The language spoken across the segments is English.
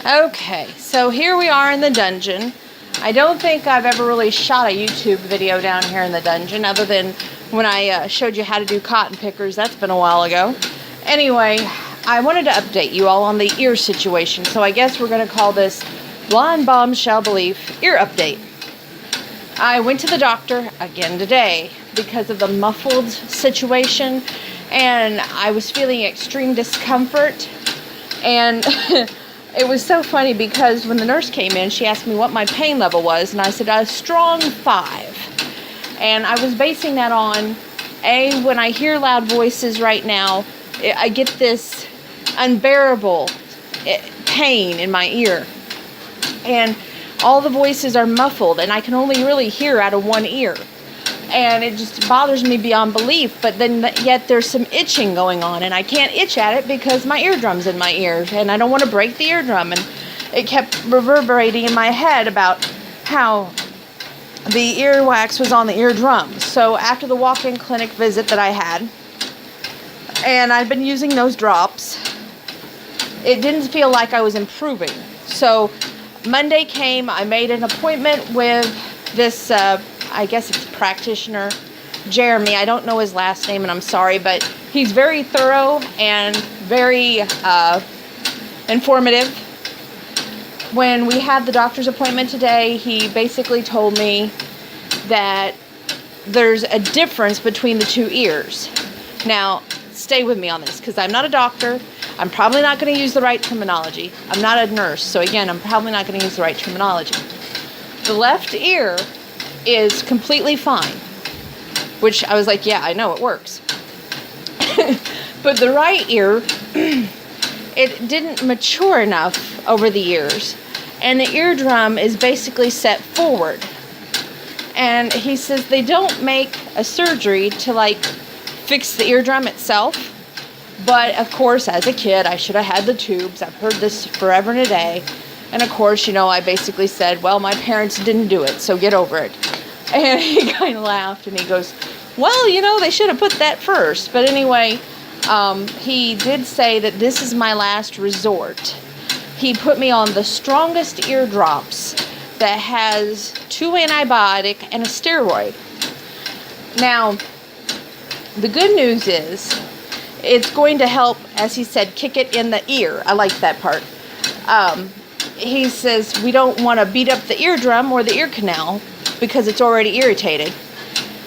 Okay, so here we are in the dungeon. I don't think I've ever really shot a YouTube video down here in the dungeon, other than when I showed you how to do cotton pickers. That's been a while ago. Anyway, I wanted to update you all on the ear situation, so I guess we're going to call this Blonde Bombshell Belief Ear Update. I went to the doctor again today because of the muffled situation, and I was feeling extreme discomfort, and it was so funny because when the nurse came in, she asked me what my pain level was, and I said a strong 5. And I was basing that on, when I hear loud voices right now, I get this unbearable pain in my ear. And all the voices are muffled, and I can only really hear out of one ear. And it just bothers me beyond belief, but then yet there's some itching going on, and I can't itch at it because my eardrum's in my ear, and I don't want to break the eardrum. And it kept reverberating in my head about how the earwax was on the eardrum. So after the walk-in clinic visit that I had, and I've been using those drops, it didn't feel like I was improving. So Monday came, I made an appointment with this I guess it's practitioner, Jeremy. I don't know his last name, and I'm sorry, but he's very thorough and very informative. When we had the doctor's appointment today, he basically told me that there's a difference between the two ears. Now, stay with me on this, because I'm not a doctor. I'm probably not going to use the right terminology. I'm not a nurse, so again, I'm probably not going to use the right terminology. The left ear is completely fine, which I was like, yeah, I know it works. But the right ear, it didn't mature enough over the years, and the eardrum is basically set forward. And he says they don't make a surgery to like fix the eardrum itself, but of course, as a kid, I should have had the tubes. I've heard this forever and a day. And of course, I basically said, well, my parents didn't do it, so get over it. And he kind of laughed, and he goes, well, they should have put that first. But anyway, he did say that this is my last resort. He put me on the strongest ear drops that has 2 antibiotic and a steroid. Now, the good news is it's going to help, as he said, kick it in the ear. I like that part. He says we don't want to beat up the eardrum or the ear canal because it's already irritated.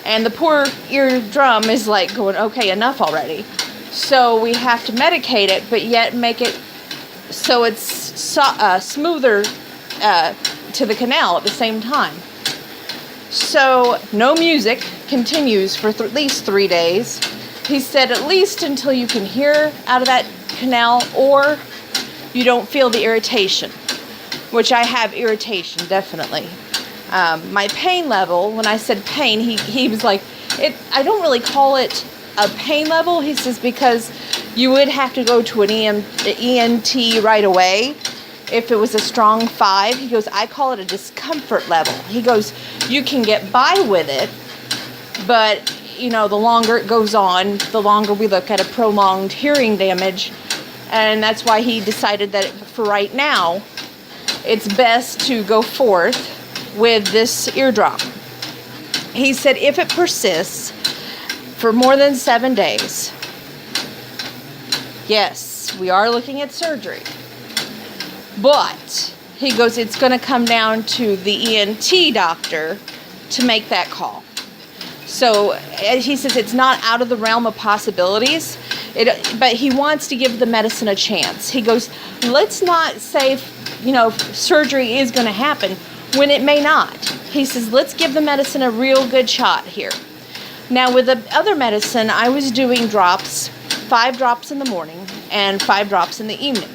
And the poor eardrum is like going, okay, enough already. So we have to medicate it, but yet make it so it's smoother to the canal at the same time. So no music continues for at least 3 days. He said at least until you can hear out of that canal or you don't feel the irritation. Which I have irritation, definitely. My pain level, when I said pain, he was like, I don't really call it a pain level. He says because you would have to go to an ENT right away if it was a strong 5. He goes, I call it a discomfort level. He goes, you can get by with it, but, the longer it goes on, the longer we look at a prolonged hearing damage. And that's why he decided that for right now, it's best to go forth with this eardrop. He said if it persists for more than 7 days, yes, we are looking at surgery. But he goes, it's going to come down to the ENT doctor to make that call. So he says it's not out of the realm of possibilities, but he wants to give the medicine a chance. He goes, let's not say surgery is going to happen when it may not. He says, let's give the medicine a real good shot here. Now, with the other medicine, I was doing drops, 5 drops in the morning and 5 drops in the evening.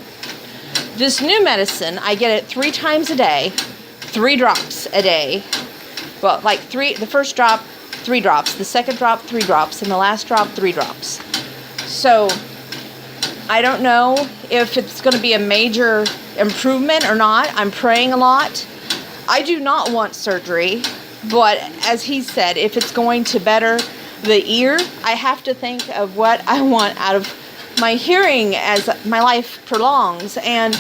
This new medicine, I get it 3 times a day, 3 drops a day. Well, like the first drop, 3 drops, the second drop, 3 drops, and the last drop, 3 drops. So I don't know if it's going to be a major improvement or not. I'm praying a lot. I do not want surgery, but as he said, if it's going to better the ear, I have to think of what I want out of my hearing as my life prolongs. And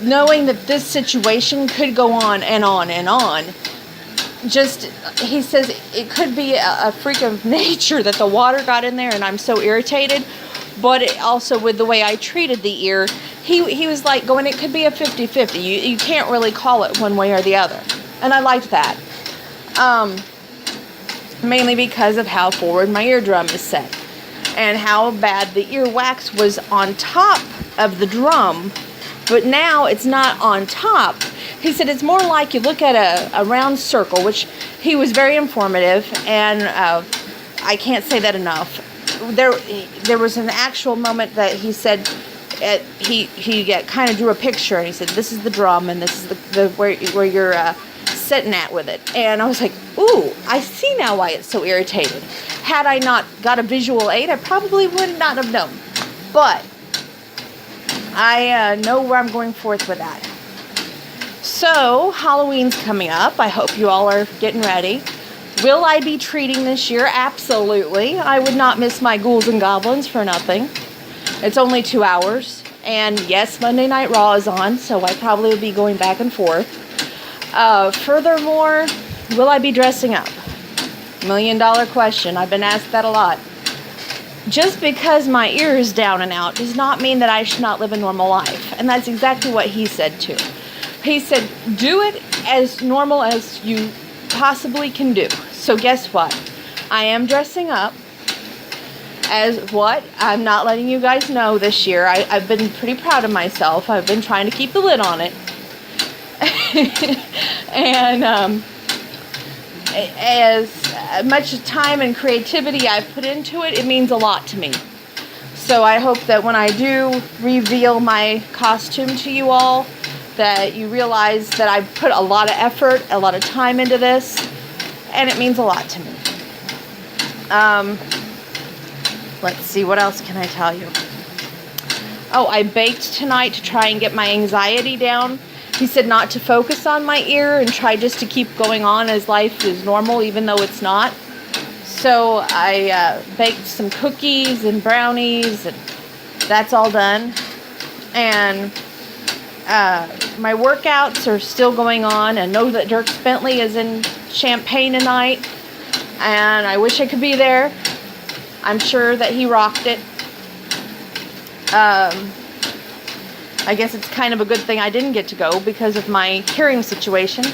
knowing that this situation could go on and on and on, just, he says it could be a freak of nature that the water got in there and I'm so irritated, but it also with the way I treated the ear, he was like going, it could be a 50-50. You can't really call it one way or the other. And I liked that. Mainly because of how forward my eardrum is set and how bad the earwax was on top of the drum, but now it's not on top. He said it's more like you look at a round circle, which he was very informative, and I can't say that enough. There was an actual moment that he said, he kind of drew a picture, and he said, this is the drum, and this is the where you're sitting at with it. And I was like, ooh, I see now why it's so irritated. Had I not got a visual aid, I probably would not have known. But I know where I'm going forth with that. So, Halloween's coming up. I hope you all are getting ready. Will I be treating this year? Absolutely. I would not miss my Ghouls and Goblins for nothing. It's only 2 hours. And yes, Monday Night Raw is on, so I probably will be going back and forth. Furthermore, will I be dressing up? $1 million question. I've been asked that a lot. Just because my ear is down and out does not mean that I should not live a normal life. And that's exactly what he said too. He said, do it as normal as you possibly can do. So guess what? I am dressing up as what? I'm not letting you guys know this year. I've been pretty proud of myself. I've been trying to keep the lid on it. And as much time and creativity I've put into it, it means a lot to me. So I hope that when I do reveal my costume to you all, that you realize that I've put a lot of effort, a lot of time into this, and it means a lot to me. Let's see, what else can I tell you? Oh, I baked tonight to try and get my anxiety down. He said not to focus on my ear and try just to keep going on as life is normal, even though it's not. So I baked some cookies and brownies, and that's all done. And my workouts are still going on. I know that Dirk Bentley is in Champaign tonight, and I wish I could be there. I'm sure that he rocked it. I guess it's kind of a good thing I didn't get to go because of my hearing situation,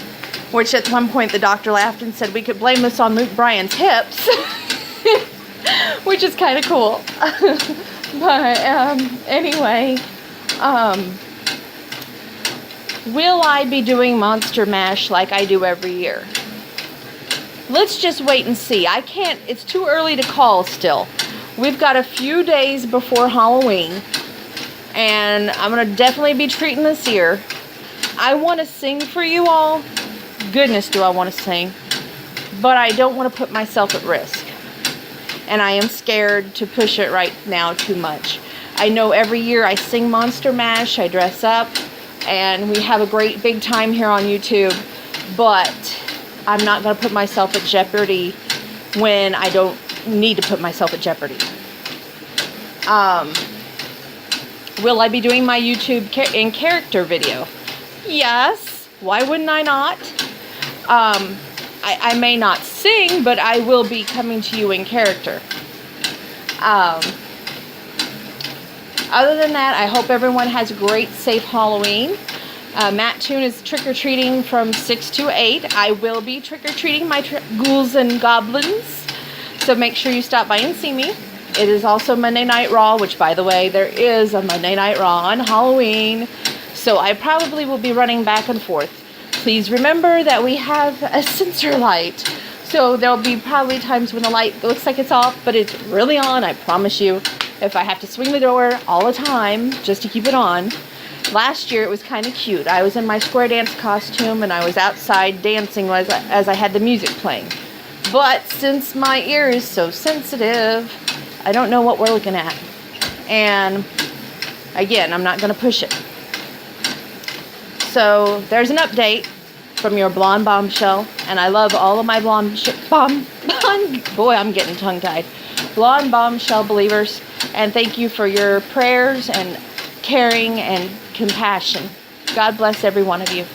which at one point the doctor laughed and said we could blame this on Luke Bryan's hips, which is kind of cool. But anyway, will I be doing Monster Mash like I do every year? Let's just wait and see. I can't, it's too early to call still. We've got a few days before Halloween, and I'm going to definitely be treating this ear. I want to sing for you all. Goodness, do I want to sing. But I don't want to put myself at risk. And I am scared to push it right now too much. I know every year I sing Monster Mash, I dress up, and we have a great big time here on YouTube. But I'm not going to put myself at jeopardy when I don't need to put myself at jeopardy. Will I be doing my YouTube in character video? Yes. Why wouldn't I not? I may not sing, but I will be coming to you in character. Other than that, I hope everyone has a great, safe Halloween. Matt Toon is trick-or-treating from 6 to 8. I will be trick-or-treating my Ghouls and Goblins. So make sure you stop by and see me. It is also Monday Night Raw, which, by the way, there is a Monday Night Raw on Halloween. So I probably will be running back and forth. Please remember that we have a sensor light. So there'll be probably times when the light looks like it's off, but it's really on, I promise you. If I have to swing the door all the time just to keep it on. Last year it was kind of cute. I was in my square dance costume and I was outside dancing as I had the music playing. But since my ear is so sensitive, I don't know what we're looking at. And again, I'm not going to push it. So there's an update from your Blonde Bombshell. And I love all of my boy, I'm getting tongue-tied. Blonde Bombshell believers. And thank you for your prayers and caring and compassion. God bless every one of you.